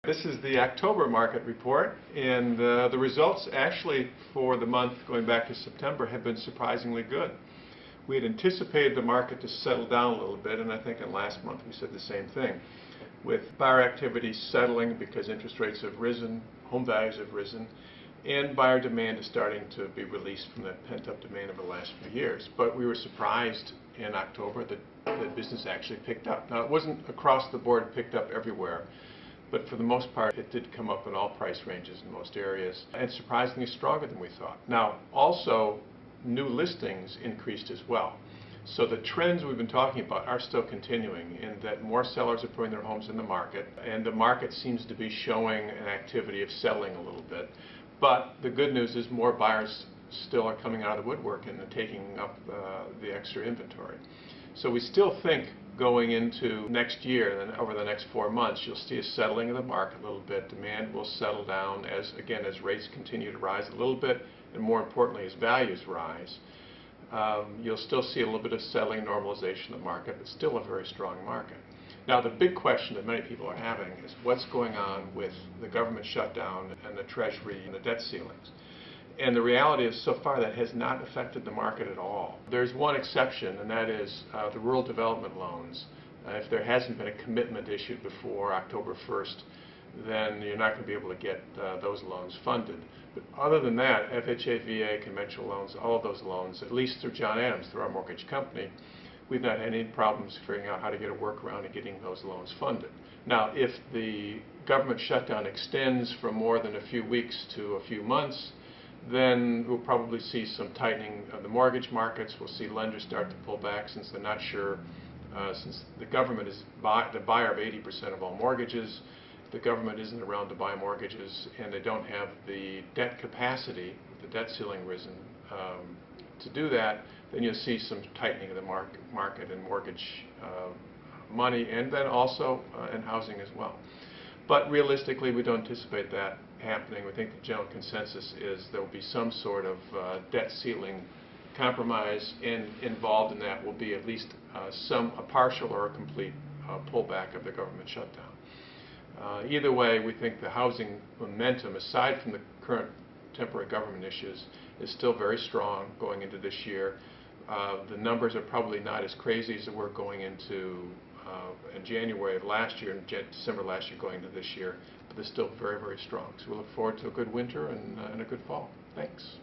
This is the October market report, and the results actually for the month going back to September have been surprisingly good. We had anticipated the market to settle down a little bit, and I think in last month we said the same thing. With buyer activity settling because interest rates have risen, home values have risen, and buyer demand is starting to be released from that pent-up demand over the last few years. But we were surprised in October that the business actually picked up. Now, it wasn't across the board picked up everywhere, but for the most part it did come up in all price ranges in most areas, and surprisingly stronger than we thought. Now, also, new listings increased as well. So the trends we've been talking about are still continuing in that more sellers are putting their homes in the market, and the market seems to be showing an activity of settling a little bit. But the good news is more buyers still are coming out of the woodwork and taking up the extra inventory. So we still think going into next year and over the next 4 months, you'll see a settling of the market a little bit. Demand will settle down as rates continue to rise a little bit, and more importantly, as values rise. You'll still see a little bit of settling, normalization of the market, but still a very strong market. Now, the big question that many people are having is what's going on with the government shutdown and the Treasury and the debt ceilings. And the reality is, so far, that has not affected the market at all. There's one exception, and that is the rural development loans. If there hasn't been a commitment issued before October 1st, then you're not going to be able to get those loans funded. But other than that, FHA, VA, conventional loans, all of those loans, at least through John Adams, through our mortgage company, we've not had any problems figuring out how to get a workaround and getting those loans funded. Now, if the government shutdown extends from more than a few weeks to a few months, then we'll probably see some tightening of the mortgage markets. We'll see lenders start to pull back since they're not sure, since the government is the buyer of 80% of all mortgages. The government isn't around to buy mortgages, and they don't have the debt capacity, the debt ceiling risen, to do that. Then you'll see some tightening of the market and mortgage money, and then also in housing as well. But realistically, we don't anticipate that happening. We think the general consensus is there will be some sort of debt ceiling compromise, and involved in that will be at least a partial or a complete pullback of the government shutdown. Either way, we think the housing momentum, aside from the current temporary government issues, is still very strong going into this year. The numbers are probably not as crazy as they were going into in January of last year and December last year going into this year, but they're still very, very strong. So we look forward to a good winter and a good fall. Thanks.